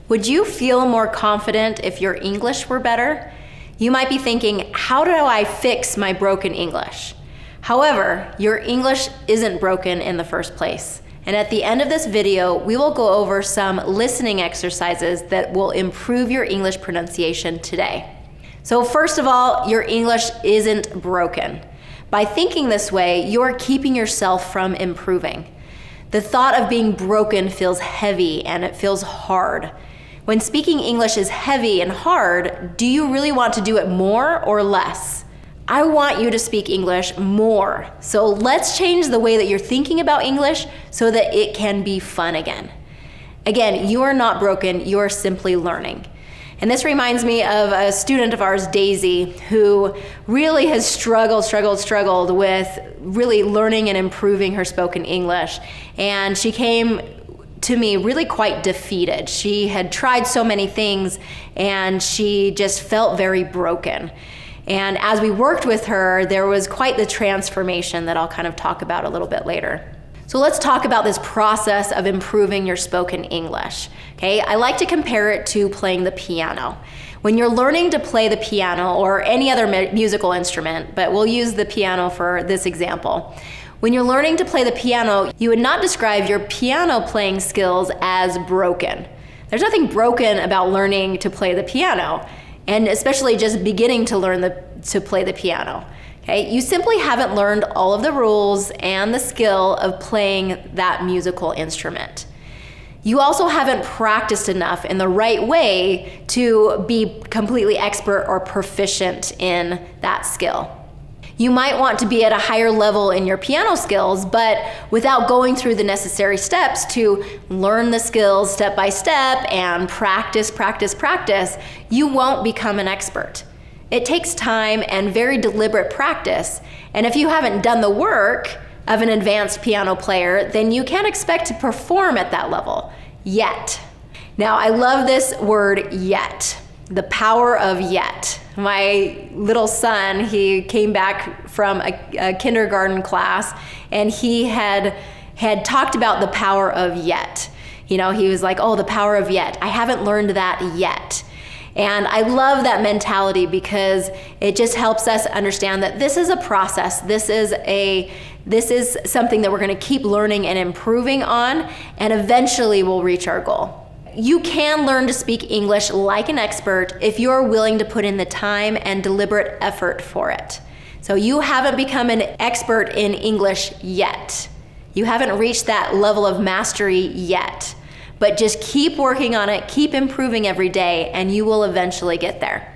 Would you feel more confident if your English were better? You might be thinking, how do I fix my broken English? However, your English isn't broken in the first place. And at the end of this video, we will go over some listening exercises that will improve your English pronunciation today. So first of all, your English isn't broken. By thinking this way, you're keeping yourself from improving. The thought of being broken feels heavy and it feels hard. When speaking English is heavy and hard, do you really want to do it more or less? I want you to speak English more. So let's change the way that you're thinking about English so that it can be fun again. Again, you are not broken, you are simply learning. And this reminds me of a student of ours, Daisy, who really has struggled with really learning and improving her spoken English. And she came to me really quite defeated. She had tried so many things and she just felt very broken. And as we worked with her, there was quite the transformation that I'll kind of talk about a little bit later. So let's talk about this process of improving your spoken English. Okay, I like to compare it to playing the piano. When you're learning to play the piano or any other musical instrument, but we'll use the piano for this example. When you're learning to play the piano, you would not describe your piano playing skills as broken. There's nothing broken about learning to play the piano, and especially just beginning to learn to play the piano. Okay? You simply haven't learned all of the rules and the skill of playing that musical instrument. You also haven't practiced enough in the right way to be completely expert or proficient in that skill. You might want to be at a higher level in your piano skills, but without going through the necessary steps to learn the skills step by step and practice, you won't become an expert. It takes time and very deliberate practice, and if you haven't done the work of an advanced piano player, then you can't expect to perform at that level yet. Now, I love this word yet. The power of yet. My little son, he came back from a kindergarten class and he had talked about the power of yet. You know, he was like, oh, the power of yet. I haven't learned that yet. And I love that mentality because it just helps us understand that this is a process. This is something that we're going to keep learning and improving on, and eventually we'll reach our goal. You can learn to speak English like an expert if you are willing to put in the time and deliberate effort for it. So you haven't become an expert in English yet. You haven't reached that level of mastery yet. But just keep working on it, keep improving every day, and you will eventually get there.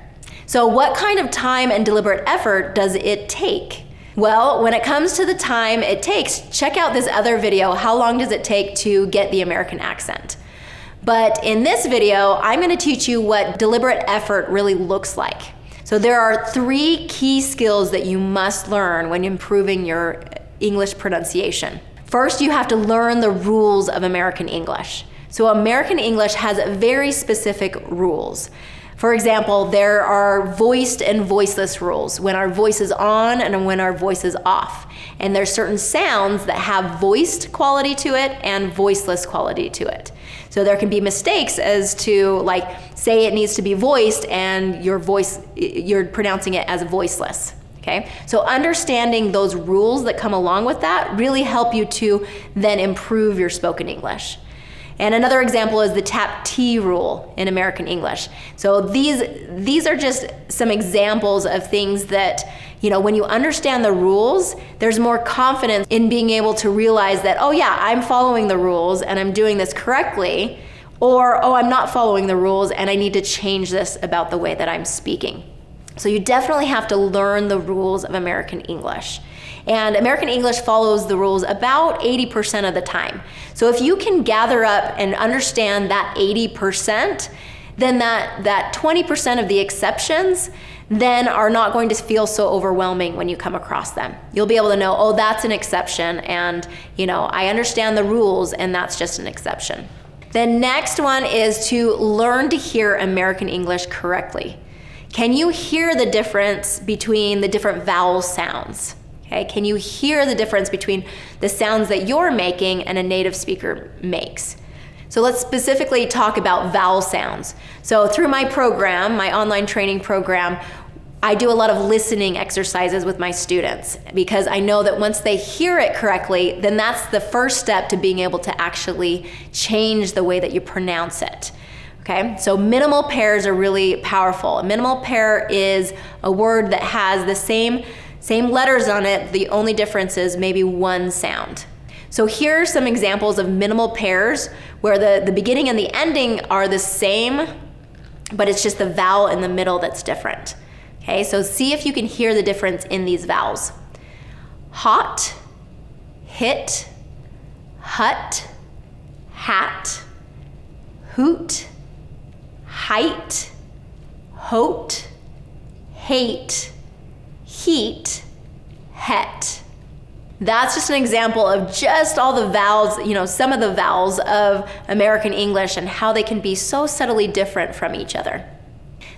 So what kind of time and deliberate effort does it take? Well, when it comes to the time it takes, check out this other video, how long does it take to get the American accent? But in this video, I'm going to teach you what deliberate effort really looks like. So there are 3 key skills that you must learn when improving your English pronunciation. First, you have to learn the rules of American English. So American English has very specific rules. For example, there are voiced and voiceless rules, when our voice is on and when our voice is off. And there's certain sounds that have voiced quality to it and voiceless quality to it. So there can be mistakes as to, like, say it needs to be voiced and you're pronouncing it as voiceless. Okay? So understanding those rules that come along with that really help you to then improve your spoken English. And another example is the tap T rule in American English. So these are just some examples of things that, you know, when you understand the rules, there's more confidence in being able to realize that, oh yeah, I'm following the rules and I'm doing this correctly, or oh, I'm not following the rules and I need to change this about the way that I'm speaking. So you definitely have to learn the rules of American English. And American English follows the rules about 80% of the time. So if you can gather up and understand that 80%, then that 20% of the exceptions then are not going to feel so overwhelming when you come across them. You'll be able to know, oh, that's an exception, and you know, I understand the rules and that's just an exception. The next one is to learn to hear American English correctly. Can you hear the difference between the different vowel sounds? Okay, can you hear the difference between the sounds that you're making and a native speaker makes? So let's specifically talk about vowel sounds. So through my program, my online training program, I do a lot of listening exercises with my students because I know that once they hear it correctly, then that's the first step to being able to actually change the way that you pronounce it. Okay, so minimal pairs are really powerful. A minimal pair is a word that has the same letters on it. The only difference is maybe one sound. So here are some examples of minimal pairs where the beginning and the ending are the same, but it's just the vowel in the middle that's different. Okay, so see if you can hear the difference in these vowels. Hot, hit, hut, hat, hoot, height, hote, hate, heat, het. That's just an example of just all the vowels, some of the vowels of American English and how they can be so subtly different from each other.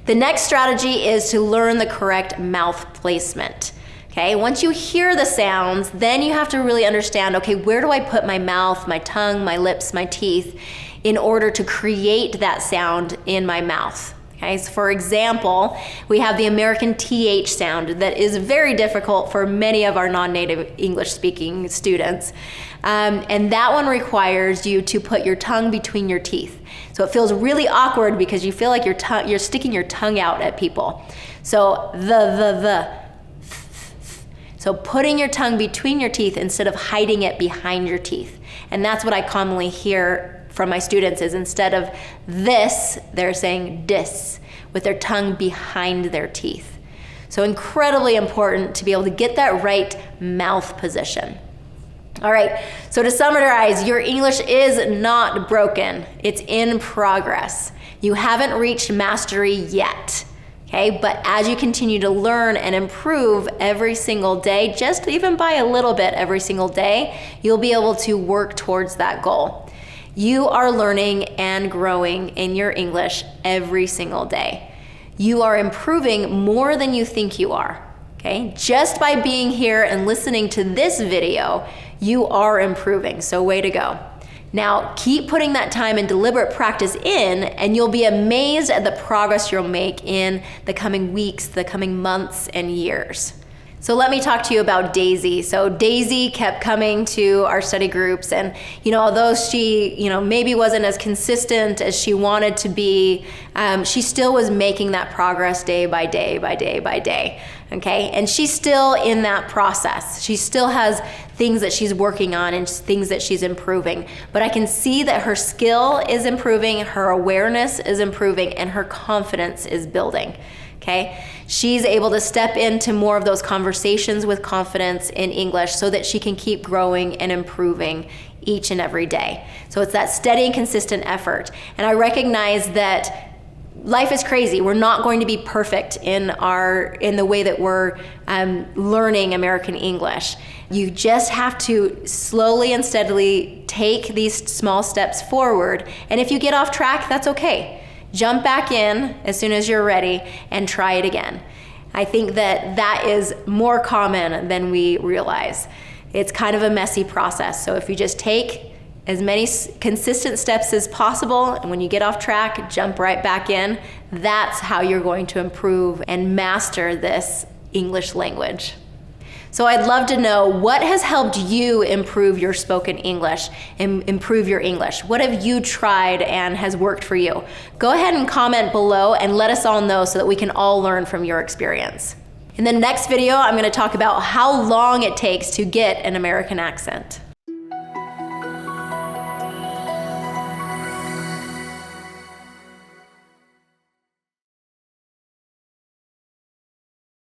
The next strategy is to learn the correct mouth placement. Okay, once you hear the sounds, then you have to really understand, okay, where do I put my mouth, my tongue, my lips, my teeth in order to create that sound in my mouth? Okay, so for example, we have the American TH sound that is very difficult for many of our non-native English speaking students. And that one requires you to put your tongue between your teeth. So it feels really awkward because you feel like you're sticking your tongue out at people. So the. So putting your tongue between your teeth instead of hiding it behind your teeth. And that's what I commonly hear from my students is instead of this, they're saying dis with their tongue behind their teeth. So incredibly important to be able to get that right mouth position. All right, so to summarize, your English is not broken. It's in progress. You haven't reached mastery yet. Okay, but as you continue to learn and improve every single day, just even by a little bit every single day, you'll be able to work towards that goal. You are learning and growing in your English every single day. You are improving more than you think you are. Okay, just by being here and listening to this video, you are improving, so way to go. Now, keep putting that time and deliberate practice in, and you'll be amazed at the progress you'll make in the coming weeks, the coming months, and years. So let me talk to you about Daisy. So Daisy kept coming to our study groups, and although she maybe wasn't as consistent as she wanted to be, she still was making that progress day by day by day by day. Okay, and she's still in that process. She still has things that she's working on and things that she's improving. But I can see that her skill is improving, her awareness is improving, and her confidence is building. Okay, she's able to step into more of those conversations with confidence in English so that she can keep growing and improving each and every day. So it's that steady and consistent effort. And I recognize that life is crazy. We're not going to be perfect in the way that we're learning American English. You just have to slowly and steadily take these small steps forward. And if you get off track, that's okay. Jump back in as soon as you're ready and try it again. I think that is more common than we realize. It's kind of a messy process. So if you just take as many consistent steps as possible, and when you get off track, jump right back in, that's how you're going to improve and master this English language. So I'd love to know what has helped you improve your spoken English and improve your English. What have you tried and has worked for you? Go ahead and comment below and let us all know so that we can all learn from your experience. In the next video, I'm going to talk about how long it takes to get an American accent.